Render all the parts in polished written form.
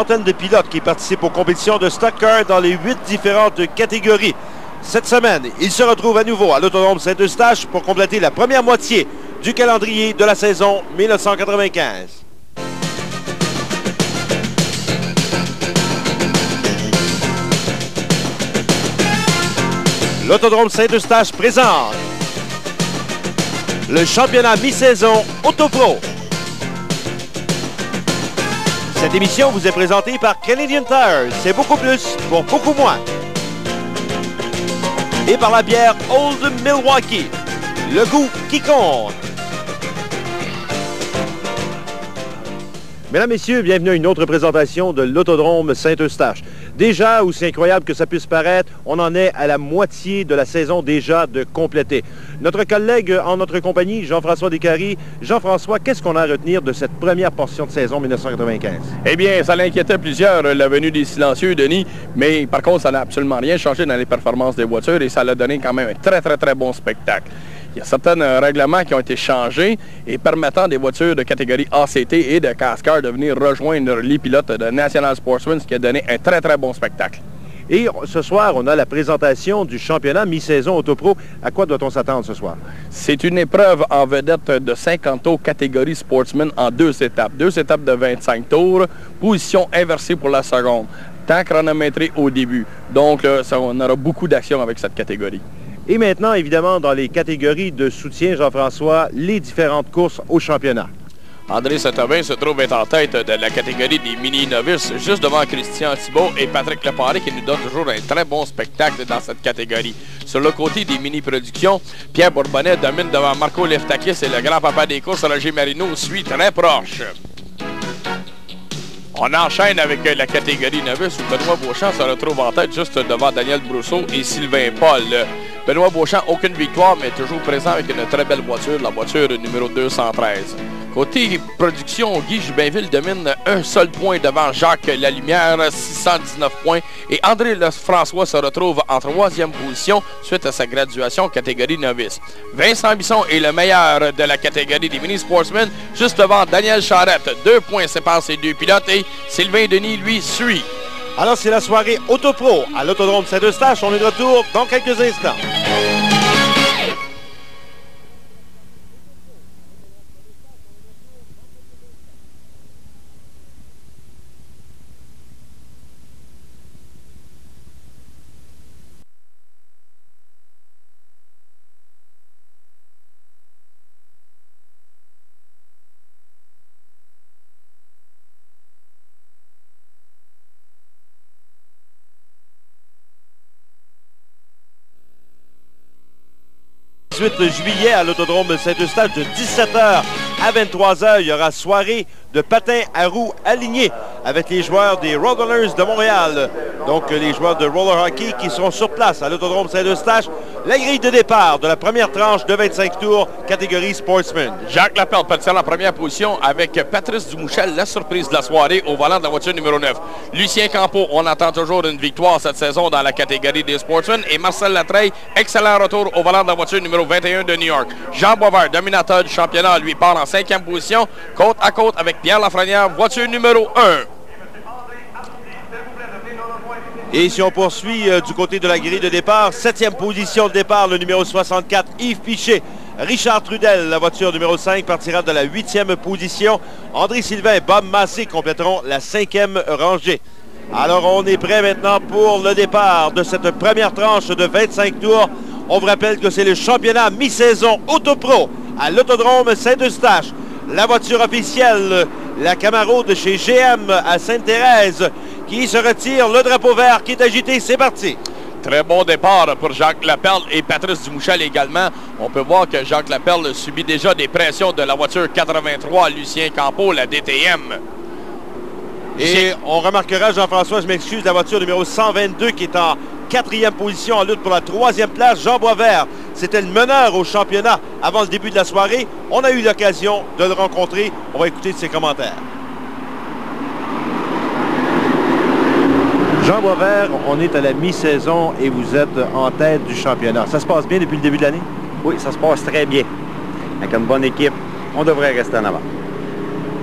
Centaines de pilotes qui participent aux compétitions de stock car dans les 8 différentes catégories. Cette semaine, ils se retrouvent à nouveau à l'Autodrome Saint-Eustache pour compléter la première moitié du calendrier de la saison 1995. L'Autodrome Saint-Eustache présente le championnat mi-saison Autopro. Cette émission vous est présentée par Canadian Tire. C'est beaucoup plus pour beaucoup moins. Et par la bière Old Milwaukee. Le goût qui compte. Mesdames, Messieurs, bienvenue à une autre présentation de l'Autodrome Saint-Eustache. Déjà, aussi incroyable que ça puisse paraître, on en est à la moitié de la saison déjà de compléter. Notre collègue en notre compagnie, Jean-François Descaries. Jean-François, qu'est-ce qu'on a à retenir de cette première portion de saison 1995? Eh bien, ça l'inquiétait plusieurs, la venue des silencieux, Denis, mais par contre, ça n'a absolument rien changé dans les performances des voitures et ça l'a donné quand même un très bon spectacle. Il y a certains règlements qui ont été changés et permettant des voitures de catégorie ACT et de CASCAR de venir rejoindre les pilotes de National Sportsman, ce qui a donné un très bon spectacle. Et ce soir, on a la présentation du championnat mi-saison Autopro. À quoi doit-on s'attendre ce soir? C'est une épreuve en vedette de 50 tours catégorie Sportsman en 2 étapes. 2 étapes de 25 tours, position inversée pour la seconde, temps chronométré au début. Donc, on aura beaucoup d'action avec cette catégorie. Et maintenant, évidemment, dans les catégories de soutien, Jean-François, les différentes courses au championnat. André Saint-Aubin se trouve être en tête de la catégorie des mini-novices, juste devant Christian Thibault et Patrick Leparé, qui nous donne toujours un très bon spectacle dans cette catégorie. Sur le côté des mini-productions, Pierre Bourbonnet domine devant Marco Leftakis et le grand-papa des courses, Roger Marino, suit très proche. On enchaîne avec la catégorie novice où Benoît Beauchamp se retrouve en tête juste devant Daniel Brousseau et Sylvain Paul. Benoît Beauchamp, aucune victoire, mais toujours présent avec une très belle voiture, la voiture numéro 213. Côté production, Guy Jubinville domine un seul point devant Jacques Lalumière, 619 points. Et André Lefrançois se retrouve en 3e position suite à sa graduation catégorie novice. Vincent Bisson est le meilleur de la catégorie des mini-sportsmen, juste devant Daniel Charette. 2 points séparent ces deux pilotes et Sylvain Denis, lui, suit. Alors, c'est la soirée Autopro à l'Autodrome Saint-Eustache. On est de retour dans quelques instants. Le 18 juillet à l'Autodrome Saint-Eustache de 17h à 23h. Il y aura soirée de patins à roues alignés avec les joueurs des Roadrunners de Montréal. Donc les joueurs de roller hockey qui seront sur place à l'Autodrome Saint-Eustache. La grille de départ de la première tranche de 25 tours, catégorie Sportsman. Jacques Lapelle partira en première position avec Patrice Dumouchel, la surprise de la soirée au volant de la voiture numéro 9. Lucien Campeau, on attend toujours une victoire cette saison dans la catégorie des Sportsmen. Et Marcel Latreille, excellent retour au volant de la voiture numéro 21 de New York. Jean Boisvert, dominateur du championnat, lui part en 5e position, côte à côte avec Pierre Lafrenière, voiture numéro 1. Et si on poursuit du côté de la grille de départ, 7e position de départ, le numéro 64, Yves Piché. Richard Trudel, la voiture numéro 5, partira de la 8e position. André Sylvain et Bob Massé compléteront la 5e rangée. Alors, on est prêt maintenant pour le départ de cette première tranche de 25 tours. On vous rappelle que c'est le championnat mi-saison Autopro à l'Autodrome Saint-Eustache. La voiture officielle, la Camaro de chez GM à Sainte-Thérèse, qui se retire, le drapeau vert qui est agité. C'est parti. Très bon départ pour Jacques Lapelle et Patrice Dumouchel également. On peut voir que Jacques Lapelle subit déjà des pressions de la voiture 83, Lucien Campeau, la DTM. Et on remarquera, Jean-François, je m'excuse, la voiture numéro 122 qui est en 4e position en lutte pour la 3e place, Jean Boisvert. C'était le meneur au championnat avant le début de la soirée. On a eu l'occasion de le rencontrer. On va écouter ses commentaires. Jean Boisvert, on est à la mi-saison et vous êtes en tête du championnat. Ça se passe bien depuis le début de l'année? Oui, ça se passe très bien. Avec une bonne équipe, on devrait rester en avant.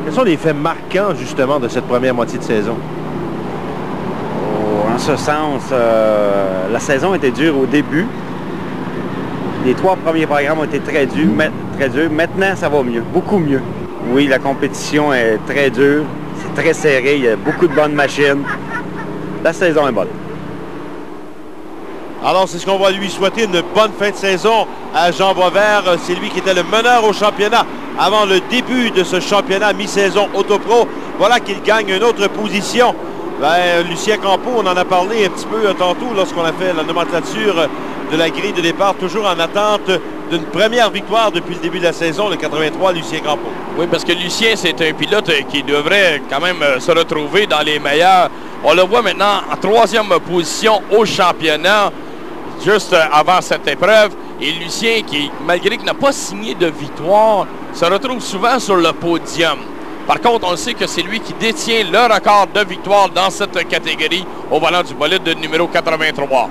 Quels sont les faits marquants, justement, de cette première moitié de saison? En ce sens, la saison était dure au début. Les 3 premiers programmes ont été très durs. Maintenant, ça va mieux, beaucoup mieux. Oui, la compétition est très dure. C'est très serré. Il y a beaucoup de bonnes machines. La saison est bonne. Alors, c'est ce qu'on va lui souhaiter, une bonne fin de saison à Jean Boisvert. C'est lui qui était le meneur au championnat avant le début de ce championnat mi-saison Autopro. Voilà qu'il gagne une autre position. Lucien Campeau, on en a parlé un petit peu tantôt lorsqu'on a fait la nomenclature de la grille de départ, toujours en attente d'une première victoire depuis le début de la saison, le 83, Lucien Campeau. Oui, parce que Lucien, c'est un pilote qui devrait quand même se retrouver dans les meilleurs. On le voit maintenant en 3e position au championnat, juste avant cette épreuve. Et Lucien, qui, malgré qu'il n'a pas signé de victoire, se retrouve souvent sur le podium. Par contre, on sait que c'est lui qui détient le record de victoire dans cette catégorie au volant du bolide de numéro 83.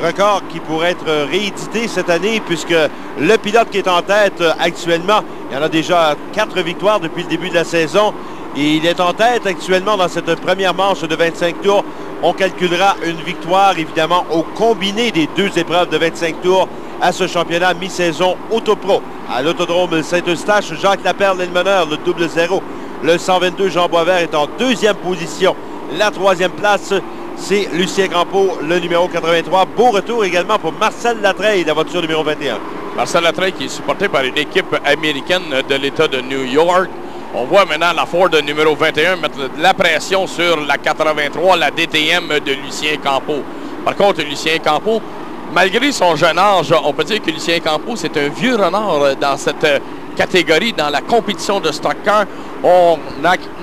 Record qui pourrait être réédité cette année puisque le pilote qui est en tête actuellement, il y en a déjà 4 victoires depuis le début de la saison et il est en tête actuellement dans cette première manche de 25 tours. On calculera une victoire évidemment au combiné des 2 épreuves de 25 tours à ce championnat mi-saison Autopro. À l'Autodrome Saint-Eustache, Jacques Laperle est le meneur, le 0. Le 122 Jean Boisvert est en 2e position. La 3e place, c'est Lucien Campeau, le numéro 83. Beau retour également pour Marcel Latreille, la voiture numéro 21. Marcel Latreille qui est supporté par une équipe américaine de l'État de New York. On voit maintenant la Ford numéro 21 mettre de la pression sur la 83, la DTM de Lucien Campeau. Par contre, Lucien Campeau, malgré son jeune âge, on peut dire que Lucien Campeau, c'est un vieux renard dans cette catégorie, dans la compétition de stock car. On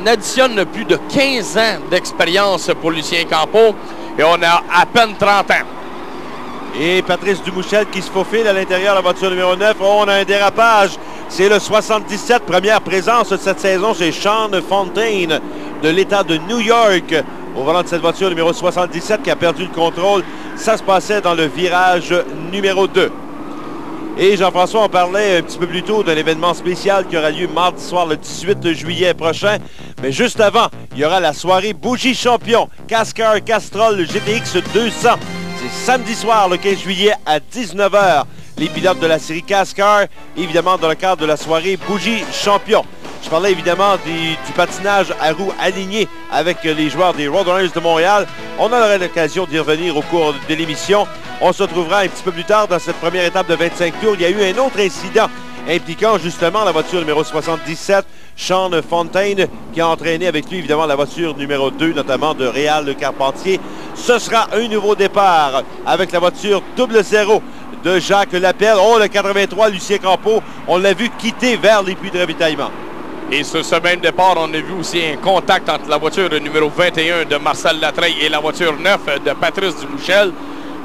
additionne plus de 15 ans d'expérience pour Lucien Campeau et on a à peine 30 ans. Et Patrice Dumouchel qui se faufile à l'intérieur de la voiture numéro 9. Oh, on a un dérapage. C'est le 77, première présence de cette saison chez Sean Fontaine de l'État de New York. Au volant de cette voiture numéro 77 qui a perdu le contrôle. Ça se passait dans le virage numéro 2. Et Jean-François, on parlait un petit peu plus tôt d'un événement spécial qui aura lieu mardi soir le 18 juillet prochain. Mais juste avant, il y aura la soirée Bougie Champion, Cascar Castrol GTX 200. C'est samedi soir le 15 juillet à 19 h. Les pilotes de la série Cascar, évidemment dans le cadre de la soirée Bougie Champion. Je parlais évidemment du patinage à roues alignées avec les joueurs des Roadrunners de Montréal. On aura l'occasion d'y revenir au cours de l'émission. On se retrouvera un petit peu plus tard dans cette première étape de 25 tours. Il y a eu un autre incident impliquant justement la voiture numéro 77, Sean Fontaine, qui a entraîné avec lui évidemment la voiture numéro 2, notamment de Réal Carpentier. Ce sera un nouveau départ avec la voiture 0 de Jacques Laperle. Oh, le 83, Lucien Campeau, on l'a vu quitter vers les puits de ravitaillement. Et sur ce même départ, on a vu aussi un contact entre la voiture numéro 21 de Marcel Latreille et la voiture 9 de Patrice Dumouchel.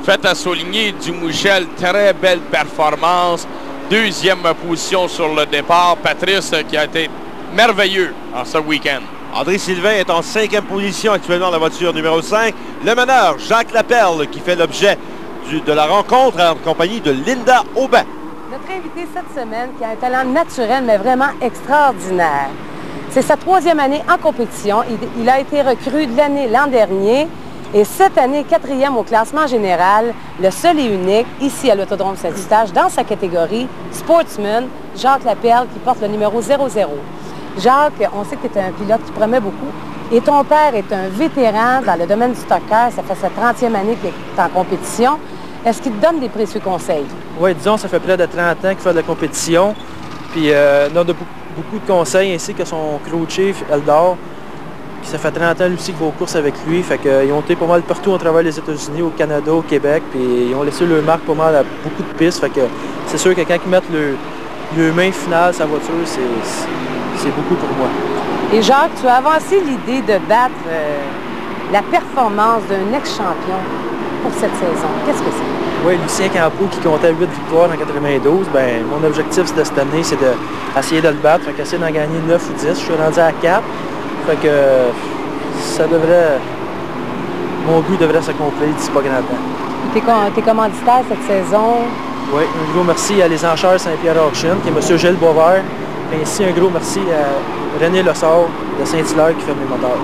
Fait à souligner Dumouchel, très belle performance. 2e position sur le départ. Patrice qui a été merveilleux en ce week-end. André Sylvain est en 5e position actuellement dans la voiture numéro 5. Le meneur, Jacques Laperle, qui fait l'objet de la rencontre en compagnie de Linda Aubin. Notre invité cette semaine qui a un talent naturel, mais vraiment extraordinaire. C'est sa 3e année en compétition. Il a été recru de l'année l'an dernier. Et cette année, 4e au classement général, le seul et unique, ici à l'Autodrome Saint-Eustache, dans sa catégorie Sportsman, Jacques Laperle, qui porte le numéro 00. Jacques, on sait que tu es un pilote qui promet beaucoup. Et ton père est un vétéran dans le domaine du stock car. Ça fait sa 30e année qu'il est en compétition. Est-ce qu'il te donne des précieux conseils? Oui, disons, ça fait près de 30 ans qu'il fait de la compétition. Puis il donne beaucoup de conseils, ainsi que son crew chief, Eldor. Puis ça fait 30 ans, lui aussi, qu'il va aux courses avec lui. Fait qu'ils ont été pas mal partout au travers des États-Unis, au Canada, au Québec. Puis ils ont laissé leur marque pas mal à beaucoup de pistes. Fait que c'est sûr que quand ils mettent le main finale sa voiture, c'est beaucoup pour moi. Et Jacques, tu as avancé l'idée de battre la performance d'un ex-champion pour cette saison. Qu'est-ce que c'est? Oui, Lucien Campeau qui comptait 8 victoires en 92. Bien, mon objectif de cette année, c'est d'essayer de le battre. Fait qu'essayer d'en gagner 9 ou 10. Je suis rendu à 4. Fait que ça devrait... Mon but devrait s'accomplir d'ici pas grand temps. T'es commanditaire cette saison? Oui, un gros merci à Les Enchères Saint-Pierre Auction, qui est M. Gilles Boisvert. Ainsi, un gros merci à René Lessard de Saint-Hilaire qui fait mes moteurs.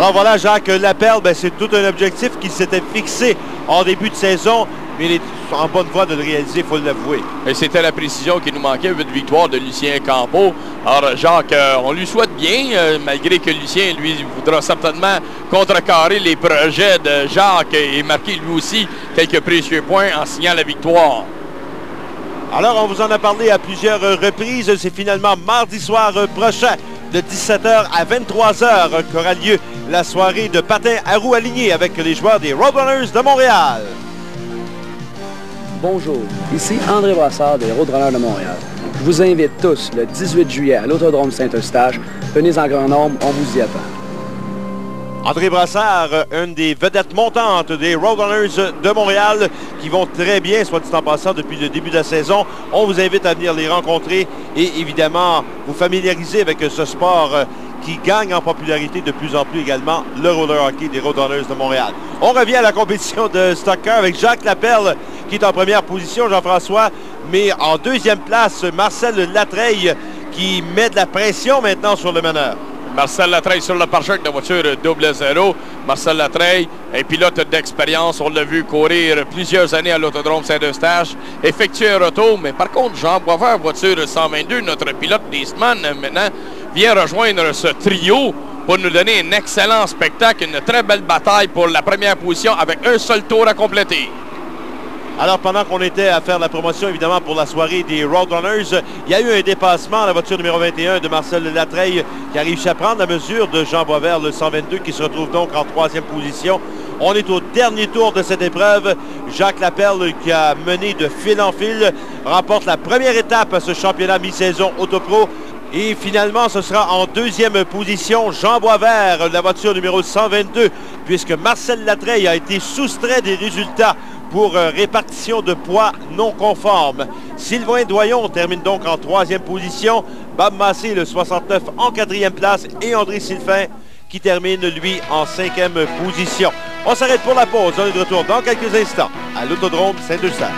Alors voilà, Jacques Lapelle, c'est tout un objectif qu'il s'était fixé en début de saison, mais il est en bonne voie de le réaliser, il faut l'avouer. Et c'était la précision qui nous manquait, 8 victoires de Lucien Campeau. Alors Jacques, on lui souhaite bien, malgré que Lucien, lui, voudra certainement contrecarrer les projets de Jacques et marquer lui aussi quelques précieux points en signant la victoire. Alors, on vous en a parlé à plusieurs reprises. C'est finalement mardi soir prochain, de 17h à 23h, qu'aura lieu la soirée de patin à roues alignées avec les joueurs des Roadrunners de Montréal. Bonjour, ici André Brassard des Roadrunners de Montréal. Je vous invite tous le 18 juillet à l'Autodrome Saint-Eustache. Venez en grand nombre, on vous y attend. André Brassard, une des vedettes montantes des Roadrunners de Montréal, qui vont très bien, soit dit en passant, depuis le début de la saison. On vous invite à venir les rencontrer et évidemment vous familiariser avec ce sport qui gagne en popularité de plus en plus également, le roller hockey des Roadrunners de Montréal. On revient à la compétition de stock car avec Jacques Lapelle qui est en première position, Jean-François, mais en deuxième place, Marcel Latreille qui met de la pression maintenant sur le meneur. Marcel Latreille sur le pare-choc de voiture 0. Marcel Latreille, un pilote d'expérience. On l'a vu courir plusieurs années à l'Autodrome Saint-Eustache, effectuer un retour. Mais par contre, Jean Boisvert, voiture 122, notre pilote d'Eastman, maintenant, vient rejoindre ce trio pour nous donner un excellent spectacle, une très belle bataille pour la première position avec un seul tour à compléter. Alors, pendant qu'on était à faire la promotion, évidemment, pour la soirée des Roadrunners, il y a eu un dépassement à la voiture numéro 21 de Marcel Latreille qui a réussi à prendre la mesure de Jean Boisvert, le 122, qui se retrouve donc en troisième position. On est au dernier tour de cette épreuve. Jacques Lapelle, qui a mené de fil en fil, remporte la première étape à ce championnat mi-saison Autopro. Et finalement, ce sera en deuxième position Jean Boisvert, la voiture numéro 122, puisque Marcel Latreille a été soustrait des résultats pour répartition de poids non conforme. Sylvain Doyon termine donc en troisième position. Bob Massé, le 69, en quatrième place. Et André Sylvain qui termine, lui, en cinquième position. On s'arrête pour la pause. On est de retour dans quelques instants à l'Autodrome Saint-Eustache.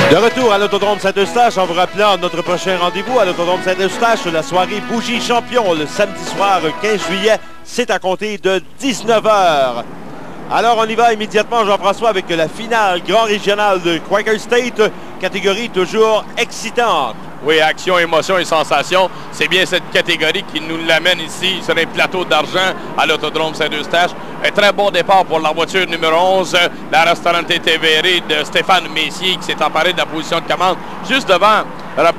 De retour à l'Autodrome Saint-Eustache, en vous rappelant notre prochain rendez-vous à l'Autodrome Saint-Eustache, la soirée Bougie Champion, le samedi soir 15 juillet, c'est à compter de 19h. Alors, on y va immédiatement, Jean-François, avec la finale grand régional de Quaker State, catégorie toujours excitante. Oui, action, émotion et sensation, c'est bien cette catégorie qui nous l'amène ici sur un plateau d'argent à l'Autodrome Saint-Eustache. Un très bon départ pour la voiture numéro 11, la Restaurante Tevere de Stéphane Messier qui s'est emparé de la position de commande juste devant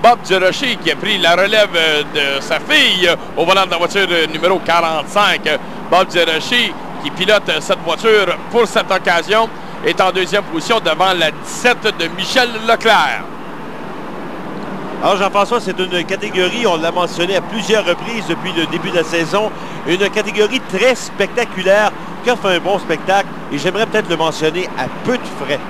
Bob Durocher qui a pris la relève de sa fille au volant de la voiture numéro 45. Bob Durocher qui pilote cette voiture pour cette occasion est en deuxième position devant la 17 de Michel Leclerc. Alors Jean-François, c'est une catégorie, on l'a mentionné à plusieurs reprises depuis le début de la saison, une catégorie très spectaculaire qui offre un bon spectacle et j'aimerais peut-être le mentionner à peu de frais.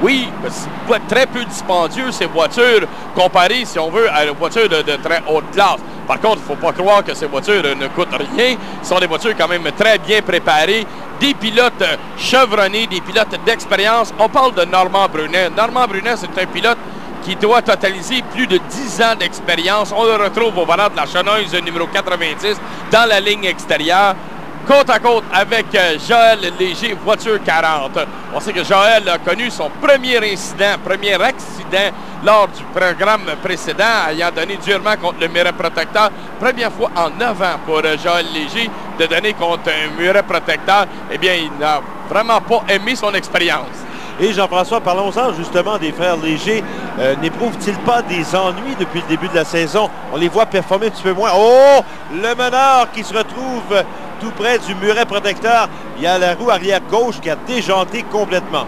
Oui, c'est très peu dispendieux ces voitures comparées, si on veut, à une voiture de très haute classe. Par contre, il ne faut pas croire que ces voitures ne coûtent rien. Ce sont des voitures quand même très bien préparées, des pilotes chevronnés, des pilotes d'expérience. On parle de Normand Brunet. Normand Brunet, c'est un pilote qui doit totaliser plus de 10 ans d'expérience. On le retrouve au volant de la Chenoise numéro 90 dans la ligne extérieure, côte à côte avec Joël Léger, voiture 40. On sait que Joël a connu son premier accident lors du programme précédent, ayant donné durement contre le miroir protecteur. Première fois en 9 ans pour Joël Léger. de donner contre un muret protecteur, eh bien, il n'a vraiment pas aimé son expérience. Et Jean-François, parlons-en justement des frères Léger. N'éprouvent-ils pas des ennuis depuis le début de la saison? On les voit performer un petit peu moins. Oh! Le meneur qui se retrouve tout près du muret protecteur. Il y a la roue arrière gauche qui a déjanté complètement.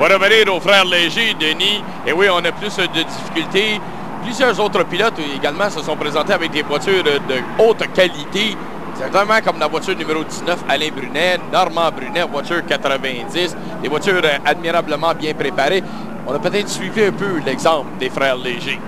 On va revenir aux frères Léger, Denis. Et oui, on a plus de difficultés. Plusieurs autres pilotes également se sont présentés avec des voitures de haute qualité. Exactement comme la voiture numéro 19, Alain Brunet, Normand Brunet, voiture 90, des voitures admirablement bien préparées. On a peut-être suivi un peu l'exemple des frères Léger.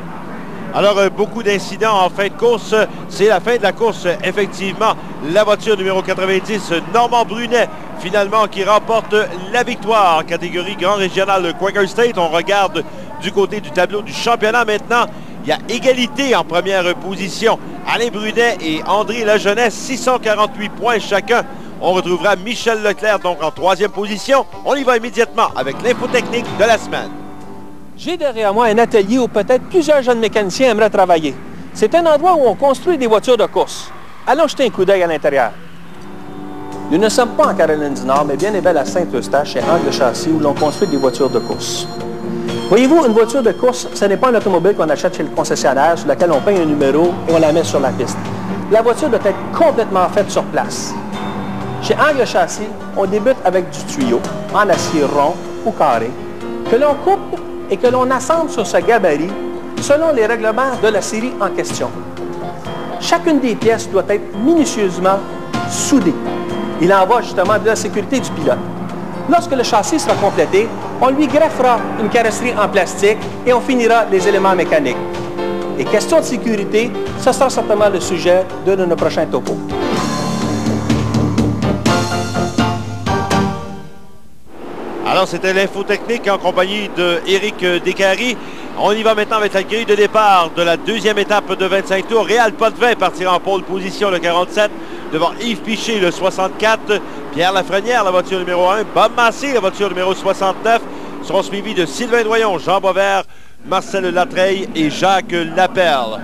Alors, beaucoup d'incidents en fin de course. C'est la fin de la course, effectivement. La voiture numéro 90, Normand Brunet, finalement, qui remporte la victoire en catégorie Grand Régional Quaker State. On regarde du côté du tableau du championnat maintenant. Il y a égalité en première position. Alain Brunet et André Lajeunesse, 648 points chacun. On retrouvera Michel Leclerc donc en troisième position. On y va immédiatement avec l'infotechnique de la semaine. J'ai derrière moi un atelier où peut-être plusieurs jeunes mécaniciens aimeraient travailler. C'est un endroit où on construit des voitures de course. Allons jeter un coup d'œil à l'intérieur. Nous ne sommes pas en Caroline du Nord, mais bien et belle à Saint-Eustache, chez Angle Châssis, où l'on construit des voitures de course. Voyez-vous, une voiture de course, ce n'est pas un automobile qu'on achète chez le concessionnaire, sur laquelle on paye un numéro et on la met sur la piste. La voiture doit être complètement faite sur place. Chez Angle Châssis, on débute avec du tuyau, en acier rond ou carré, que l'on coupe et que l'on assemble sur ce gabarit selon les règlements de la série en question. Chacune des pièces doit être minutieusement soudée. Il en va justement de la sécurité du pilote. Lorsque le châssis sera complété, on lui greffera une carrosserie en plastique et on finira les éléments mécaniques. Et question de sécurité, ce sera certainement le sujet de nos prochains topos. Alors, c'était l'infotechnique en compagnie d'Éric Descaries. On y va maintenant avec la grille de départ de la deuxième étape de 25 tours. Réal Potvin partira en pole position, le 47, devant Yves Piché, le 64. Pierre Lafrenière, la voiture numéro 1. Bob Massé, la voiture numéro 69. Seront suivis de Sylvain Doyon, Jean Boisvert, Marcel Latreille et Jacques Lapelle.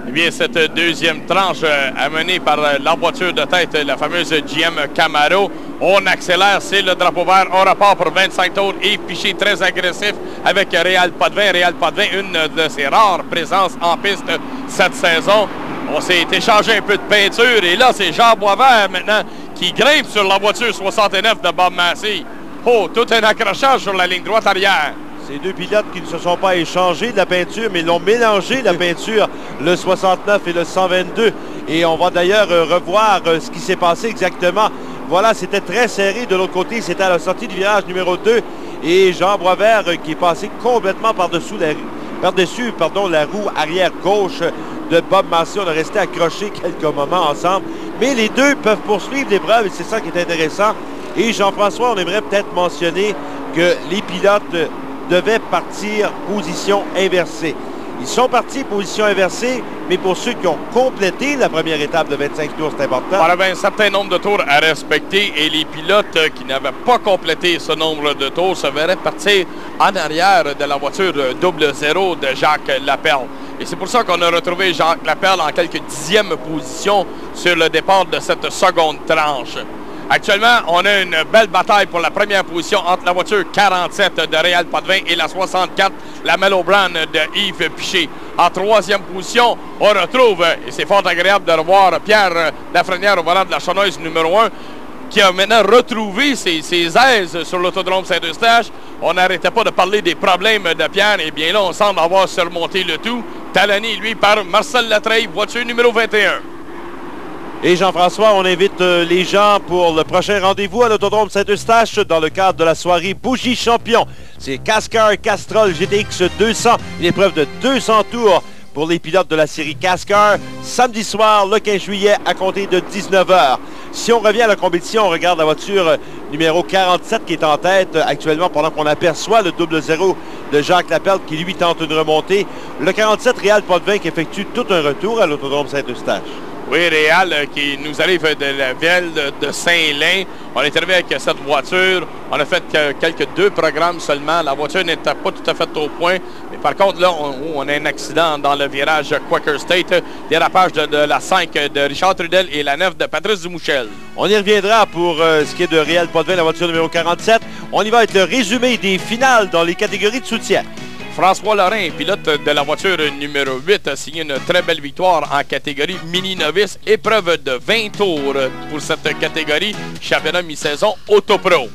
Eh bien, cette deuxième tranche amenée par la voiture de tête, la fameuse GM Camaro. On accélère, c'est le drapeau vert. On repart pour 25 tours. Yves Piché très agressif avec Réal Potvin. Réal Potvin, une de ses rares présences en piste cette saison. On s'est échangé un peu de peinture et là, c'est Jean Boisvert maintenant qui grimpe sur la voiture 69 de Bob Massé. Oh, tout un accrochage sur la ligne droite arrière. Ces deux pilotes qui ne se sont pas échangés de la peinture, mais l'ont mélangé la peinture, le 69 et le 122. Et on va d'ailleurs revoir ce qui s'est passé exactement. Voilà, c'était très serré de l'autre côté. C'était à la sortie du virage numéro 2. Et Jean Boisvert qui est passé complètement par-dessus la roue arrière gauche de Bob Massé. On a resté accrochés quelques moments ensemble. Mais les deux peuvent poursuivre l'épreuve et c'est ça qui est intéressant. Et Jean-François, on aimerait peut-être mentionner que les pilotes devaient partir position inversée. Ils sont partis position inversée, mais pour ceux qui ont complété la première étape de 25 tours, c'est important. Il y avait un certain nombre de tours à respecter et les pilotes qui n'avaient pas complété ce nombre de tours se verraient partir en arrière de la voiture double zéro de Jacques Lapelle. Et c'est pour ça qu'on a retrouvé Jacques Lapelle en quelques dixièmes position sur le départ de cette seconde tranche. Actuellement, on a une belle bataille pour la première position entre la voiture 47 de Réal Potvin et la 64, la Mellow Brown de Yves Piché. En troisième position, on retrouve, et c'est fort agréable de revoir Pierre Lafrenière au volant de la Chanoise numéro 1, qui a maintenant retrouvé ses aises sur l'autodrome Saint-Eustache. On n'arrêtait pas de parler des problèmes de Pierre, et bien là, on semble avoir surmonté le tout. Talonné, lui, par Marcel Latreille, voiture numéro 21. Et Jean-François, on invite les gens pour le prochain rendez-vous à l'autodrome Saint-Eustache dans le cadre de la soirée Bougie Champion. C'est Cascar Castrol GTX 200, une épreuve de 200 tours pour les pilotes de la série Cascar, samedi soir, le 15 juillet, à compter de 19h. Si on revient à la compétition, on regarde la voiture numéro 47 qui est en tête actuellement pendant qu'on aperçoit le double zéro de Jacques Lapelle qui lui tente une remontée. Le 47 Réal Potvin qui effectue tout un retour à l'autodrome Saint-Eustache. Oui, Réal qui nous arrive de la ville de Saint-Lin. On est arrivé avec cette voiture. On a fait quelques 2 programmes seulement. La voiture n'était pas tout à fait au point. Mais par contre, là, on a un accident dans le virage Quaker State. Dérapage de la 5 de Richard Trudel et la 9 de Patrice Dumouchel. On y reviendra pour ce qui est de Réal Potvin, la voiture numéro 47. On y va avec le résumé des finales dans les catégories de soutien. François Lorrain, pilote de la voiture numéro 8, a signé une très belle victoire en catégorie mini-novice. Épreuve de 20 tours pour cette catégorie. Championnat mi-saison Autopro.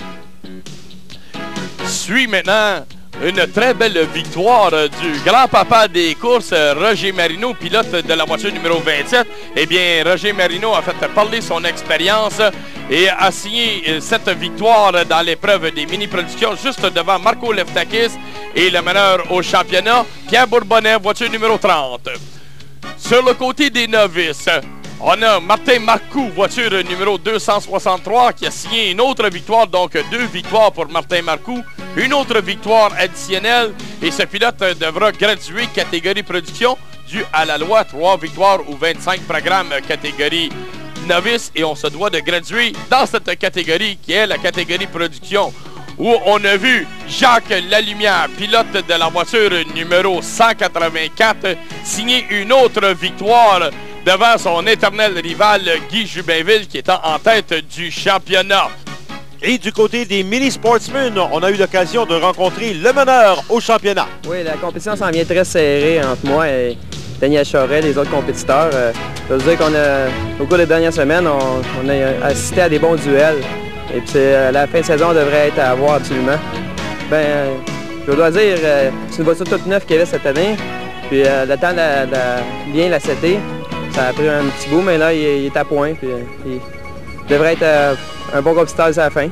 Suit maintenant une très belle victoire du grand-papa des courses, Roger Marino, pilote de la voiture numéro 27. Eh bien, Roger Marino a fait parler son expérience et a signé cette victoire dans l'épreuve des mini-productions juste devant Marco Leftakis et le meneur au championnat, Pierre Bourbonnais, voiture numéro 30. Sur le côté des novices, on a Martin Marcoux, voiture numéro 263, qui a signé une autre victoire, donc 2 victoires pour Martin Marcoux, une autre victoire additionnelle, et ce pilote devra graduer catégorie production dû à la loi 3 victoires ou 25 programmes catégorie novice, et on se doit de graduer dans cette catégorie qui est la catégorie production, où on a vu Jacques Lalumière, pilote de la voiture numéro 184, signer une autre victoire devant son éternel rival Guy Jubinville qui est en tête du championnat. Et du côté des mini-sportsmen, on a eu l'occasion de rencontrer le meneur au championnat. Oui, la compétition s'en vient très serrée entre moi et Daniel Charest, les autres compétiteurs. Je veux dire qu'au cours des dernières semaines, on a assisté à des bons duels. Et puis la fin de saison devrait être à voir absolument. Je dois dire, c'est une voiture toute neuve qu'il y avait cette année. Puis le temps de bien la setter, ça a pris un petit bout, mais là, il est à point. Puis, il devrait être un bon compétiteur à la fin.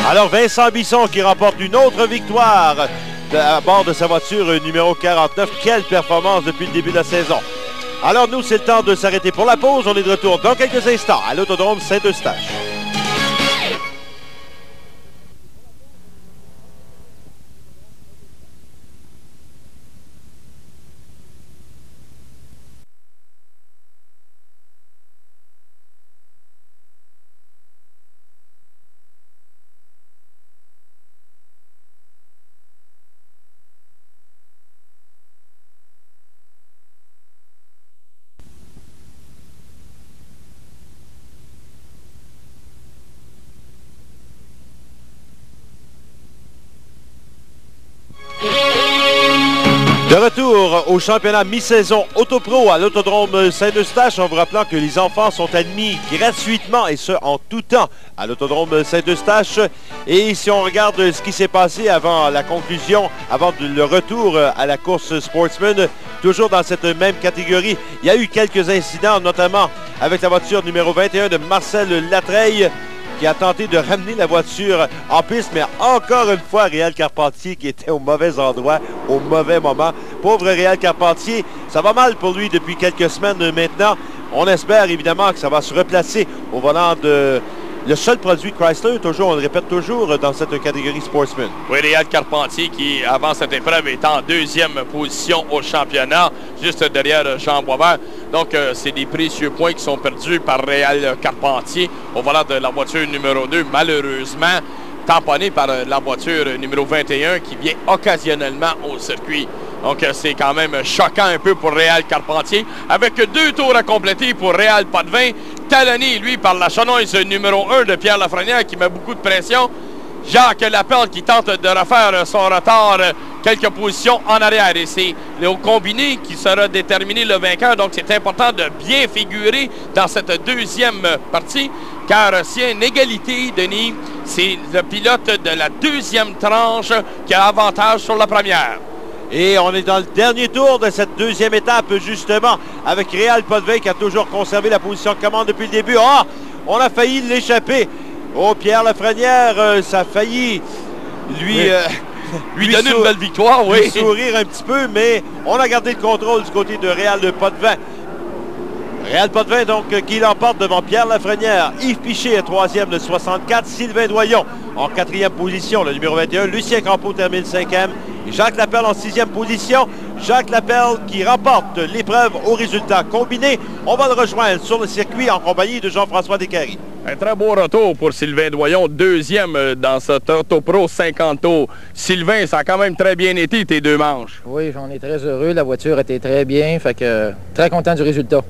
Alors, Vincent Bisson qui remporte une autre victoire à bord de sa voiture numéro 49. Quelle performance depuis le début de la saison. Alors nous, c'est le temps de s'arrêter pour la pause. On est de retour dans quelques instants à l'Autodrome Saint-Eustache. De retour au championnat mi-saison Autopro à l'Autodrome Saint-Eustache, en vous rappelant que les enfants sont admis gratuitement et ce en tout temps à l'Autodrome Saint-Eustache. Et si on regarde ce qui s'est passé avant la conclusion, avant le retour à la course Sportsman, toujours dans cette même catégorie, il y a eu quelques incidents, notamment avec la voiture numéro 21 de Marcel Latreille, qui a tenté de ramener la voiture en piste, mais encore une fois, Réal Carpentier qui était au mauvais endroit, au mauvais moment. Pauvre Réal Carpentier, ça va mal pour lui depuis quelques semaines maintenant. On espère évidemment que ça va se replacer au volant de le seul produit Chrysler, toujours, on le répète toujours, dans cette catégorie Sportsman. Oui, Réal Carpentier qui, avant cette épreuve, est en 2e position au championnat, juste derrière Jean Boisvert. Donc, c'est des précieux points qui sont perdus par Réal Carpentier au volant de la voiture numéro 2, malheureusement tamponné par la voiture numéro 21 qui vient occasionnellement au circuit. Donc, c'est quand même choquant un peu pour Réal Carpentier. Avec 2 tours à compléter pour Réal Potvin, talonné, lui, par la chanoise numéro 1 de Pierre Lafrenière qui met beaucoup de pression. Jacques Lapelle qui tente de refaire son retard quelques positions en arrière. Et c'est le combiné qui sera déterminé le vainqueur. Donc, c'est important de bien figurer dans cette 2e partie. Car s'il y a une égalité, Denis, c'est le pilote de la 2e tranche qui a avantage sur la première. Et on est dans le dernier tour de cette 2e étape, justement, avec Réal Potvin qui a toujours conservé la position de commande depuis le début. Ah! On a failli l'échapper. Oh, Pierre Lafrenière, ça a failli lui donner une belle victoire, oui. Lui sourire un petit peu, mais on a gardé le contrôle du côté de Réal Potvin. Réal Potvin, donc, qui l'emporte devant Pierre Lafrenière. Yves Piché est 3e de 64. Sylvain Doyon en 4e position, le numéro 21. Lucien Campeau termine 5e. Et Jacques Lapelle en 6e position. Jacques Lapelle qui remporte l'épreuve au résultat combiné. On va le rejoindre sur le circuit en compagnie de Jean-François Descaries. Un très beau retour pour Sylvain Doyon, deuxième dans cette Auto Pro 50 tours. Sylvain, ça a quand même très bien été tes 2 manches. Oui, j'en ai très heureux. La voiture était très bien, fait que très content du résultat.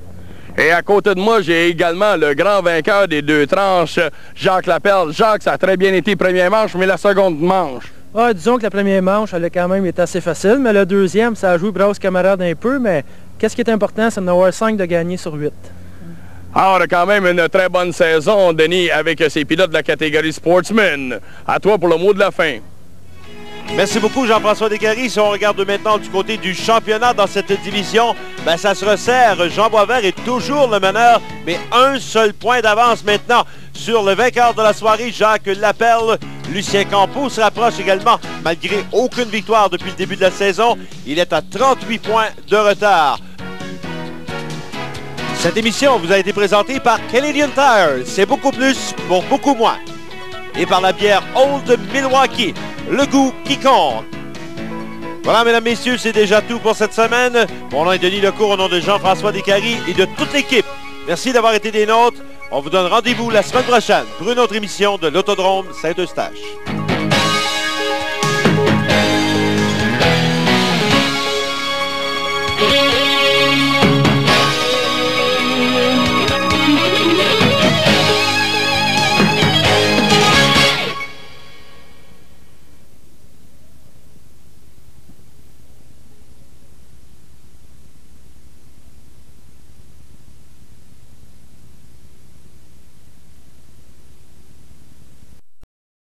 Et à côté de moi, j'ai également le grand vainqueur des 2 tranches, Jacques Lapelle. Jacques, ça a très bien été première manche, mais la seconde manche? Ah, disons que la première manche, elle a quand même été assez facile, mais la deuxième, ça a joué brasse camarade un peu, mais qu'est-ce qui est important, c'est d'en avoir 5 de gagner sur 8. Alors, quand même une très bonne saison, Denis, avec ses pilotes de la catégorie Sportsman. À toi pour le mot de la fin. Merci beaucoup, Jean-François Descaries. Si on regarde maintenant du côté du championnat dans cette division, ben ça se resserre. Jean Boisvert est toujours le meneur, mais un seul point d'avance maintenant sur le vainqueur de la soirée, Jacques Lapelle. Lucien Campeau se rapproche également, malgré aucune victoire depuis le début de la saison. Il est à 38 points de retard. Cette émission vous a été présentée par Canadian Tire. C'est beaucoup plus pour beaucoup moins. Et par la bière Old Milwaukee, le goût qui compte. Voilà, mesdames, messieurs, c'est déjà tout pour cette semaine. Mon nom est Denis Lecourt, au nom de Jean-François Descaries et de toute l'équipe. Merci d'avoir été des nôtres. On vous donne rendez-vous la semaine prochaine pour une autre émission de l'Autodrome Saint-Eustache.